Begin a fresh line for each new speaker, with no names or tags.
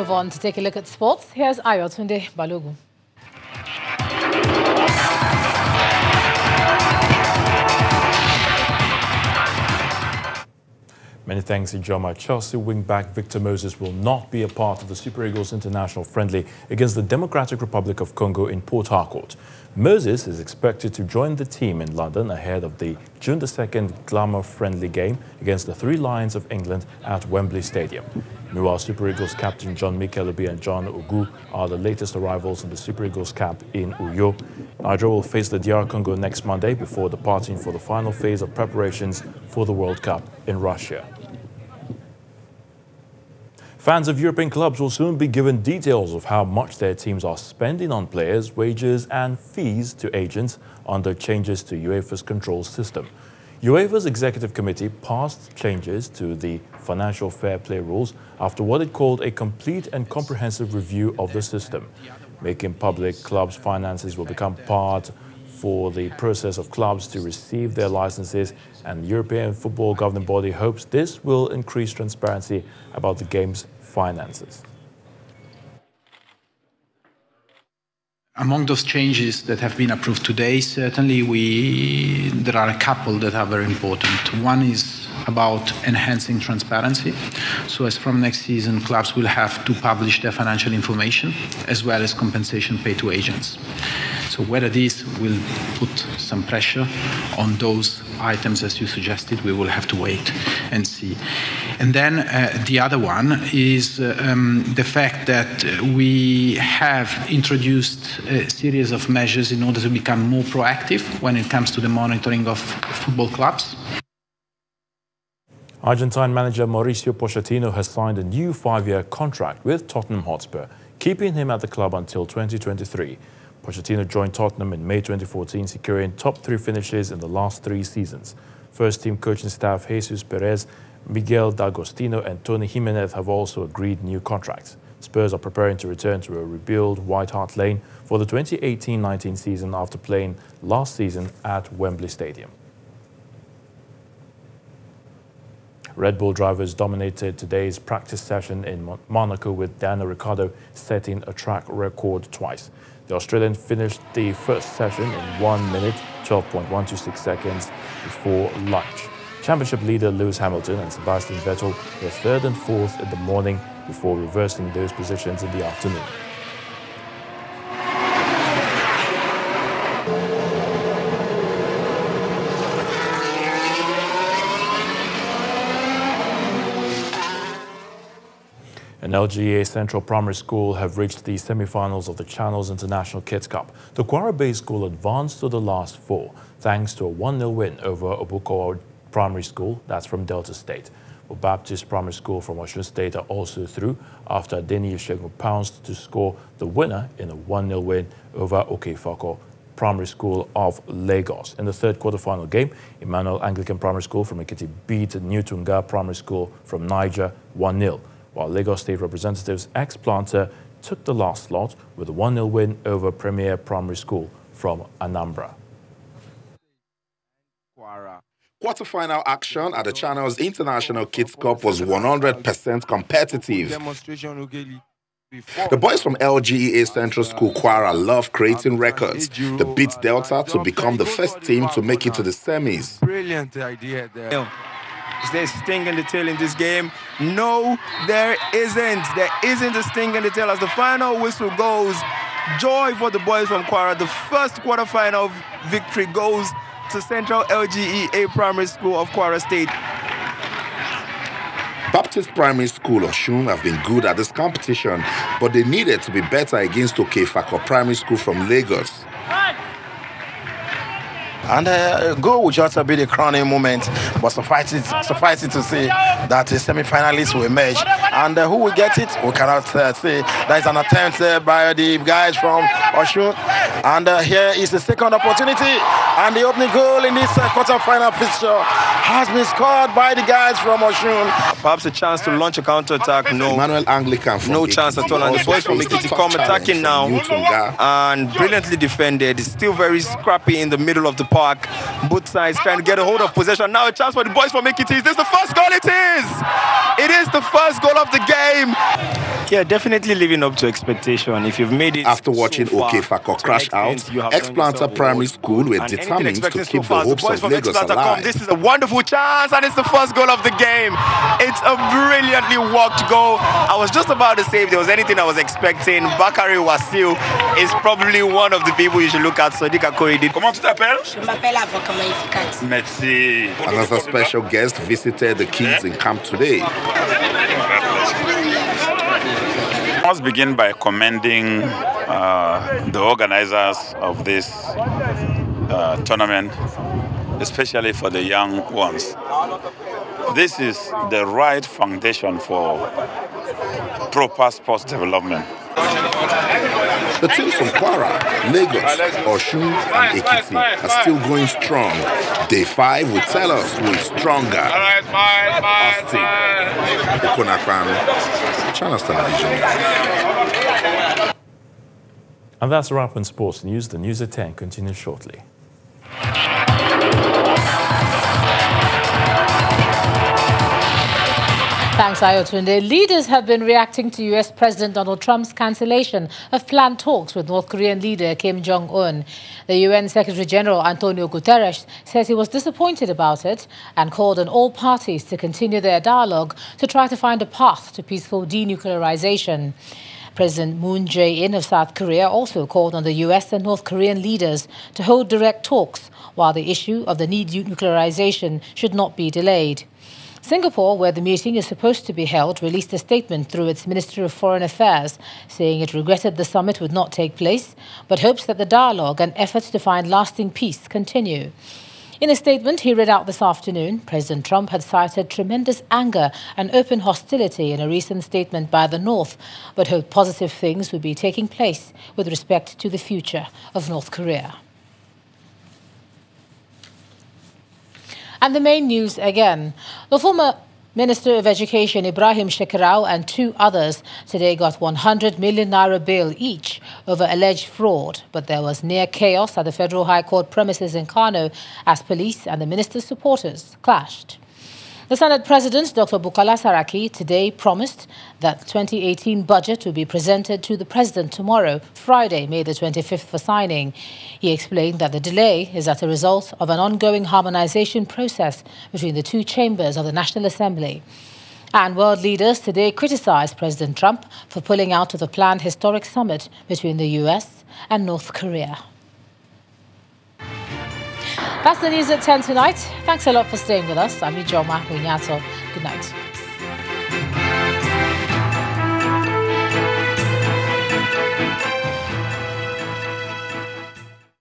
move on to take a look at sports. Here's Ayotunde Balogun.
Many thanks, Ijoma. Chelsea wing-back Victor Moses will not be a part of the Super Eagles international friendly against the Democratic Republic of Congo in Port Harcourt. Moses is expected to join the team in London ahead of the June 2nd glamour friendly game against the Three Lions of England at Wembley Stadium. Meanwhile, Super Eagles captain John Mikelubi and John Ogu are the latest arrivals in the Super Eagles camp in Uyo. Nigeria will face the DR Congo next Monday before departing for the final phase of preparations for the World Cup in Russia. Fans of European clubs will soon be given details of how much their teams are spending on players, wages and fees to agents under changes to UEFA's control system. UEFA's executive committee passed changes to the financial fair play rules after what it called a complete and comprehensive review of the system. Making public clubs' finances will become part for the process of clubs to receive their licenses, and the European Football Governing Body hopes this will increase transparency about the game's finances.
Among those changes that have been approved today, certainly there are a couple that are very important. One is about enhancing transparency. So as from next season, clubs will have to publish their financial information as well as compensation paid to agents. So whether this will put some pressure on those items as you suggested, we will have to wait and see. And then the other one is the fact that we have introduced a series of measures in order to become more proactive when it comes to the monitoring of football clubs.
Argentine manager Mauricio Pochettino has signed a new 5-year contract with Tottenham Hotspur, keeping him at the club until 2023. Pochettino joined Tottenham in May 2014, securing top 3 finishes in the last 3 seasons. First-team coaching staff Jesus Perez, Miguel D'Agostino and Tony Jimenez have also agreed new contracts. Spurs are preparing to return to a rebuilt White Hart Lane for the 2018-19 season after playing last season at Wembley Stadium. Red Bull drivers dominated today's practice session in Monaco, with Daniel Ricciardo setting a track record twice. The Australian finished the first session in 1 minute, 12.126 seconds before lunch. Championship leader Lewis Hamilton and Sebastian Vettel were 3rd and 4th in the morning before reversing those positions in the afternoon. And LGA Central Primary School have reached the semi-finals of the Channels International Kids Cup. The Kwara-based school advanced to the last 4 thanks to a 1-0 win over Obukowa Primary School, that's from Delta State. Baptist Primary School from Osun State are also through after Adeni Ishegun pounced to score the winner in a 1-0 win over Okefako Primary School of Lagos. In the third quarter-final game, Emmanuel Anglican Primary School from Ekiti beat Newtunga Primary School from Niger 1-0. While Lagos State representatives ex-planter took the last slot with a 1-0 win over Premier Primary School from Anambra.
Quarter-final action at the Channels International Kids Cup was 100% competitive. The boys from LGEA Central School Kwara love creating records. They beat Delta to become the first team to make it to the semis.
Brilliant idea there. Is there a sting in the tail in this game? No, there isn't. There isn't a sting in the tail as the final whistle goes. Joy for the boys from Kwara. The first quarterfinal victory goes to Central LGEA Primary School of Kwara State.
Baptist Primary School Osun have been good at this competition, but they needed to be better against Okefako Primary School from Lagos.
And goal will just be the crowning moment, but suffice it to say that the semi-finalists will emerge. And who will get it, we cannot say. That is an attempt by the guys from Osun. And here is the second opportunity. And the opening goal in this quarter-final fixture has been scored by the guys from Osun.
Perhaps a chance to launch a counter-attack. No,
Emmanuel Anglican from
no chance at all. And the boys from Ekiti come attacking now. And brilliantly defended. It's still very scrappy in the middle of the park. Both sides trying to get a hold of possession. Now a chance for the boys from Ekiti. Is this the first goal? It is! It is the first goal of the game. Yeah, definitely living up to expectation. If you've made it
After watching
so far,
Okefako crash out, Ex-Planter Primary School were determined to keep the hopes of Lagos alive.
This is a wonderful chance, and it's the first goal of the game. It's a brilliantly worked goal. I was just about to say if there was anything I was expecting, Bakary Wasil is probably one of the people you should look at. Sadiq Akoridi.
Comment tu t'appelles?
Je m'appelle Avocat Magnificat.
Merci.
Another special guest visited the kids in camp today.
I must begin by commending the organizers of this tournament, especially for the young ones. This is the right foundation for proper sports development.
The teams from Kwara, Lagos, Osun, and Ekiti are still going strong. Day 5 will tell us who is stronger. Austin, Okonakpan, Channels Television.
And that's a wrap on sports news. The news at 10 continues shortly.
Thanks, Ayotunde. Leaders have been reacting to U.S. President Donald Trump's cancellation of planned talks with North Korean leader Kim Jong-un. The UN Secretary General Antonio Guterres says he was disappointed about it and called on all parties to continue their dialogue to try to find a path to peaceful denuclearization. President Moon Jae-in of South Korea also called on the U.S. and North Korean leaders to hold direct talks, while the issue of the denuclearization should not be delayed. Singapore, where the meeting is supposed to be held, released a statement through its Ministry of Foreign Affairs, saying it regretted the summit would not take place, but hopes that the dialogue and efforts to find lasting peace continue. In a statement he read out this afternoon, President Trump had cited tremendous anger and open hostility in a recent statement by the North, but hoped positive things would be taking place with respect to the future of North Korea. And the main news again. The former Minister of Education Ibrahim Shekarau and 2 others today got 100 million naira bail each over alleged fraud, but there was near chaos at the Federal High Court premises in Kano as police and the minister's supporters clashed. The Senate President, Dr. Bukola Saraki, today promised that the 2018 budget will be presented to the President tomorrow, Friday, May the 25th, for signing. He explained that the delay is as a result of an ongoing harmonization process between the 2 chambers of the National Assembly. And world leaders today criticized President Trump for pulling out of the planned historic summit between the U.S. and North Korea. That's the news at 10 tonight. Thanks a lot for staying with us. I'm Ijoma Winyato. Good night.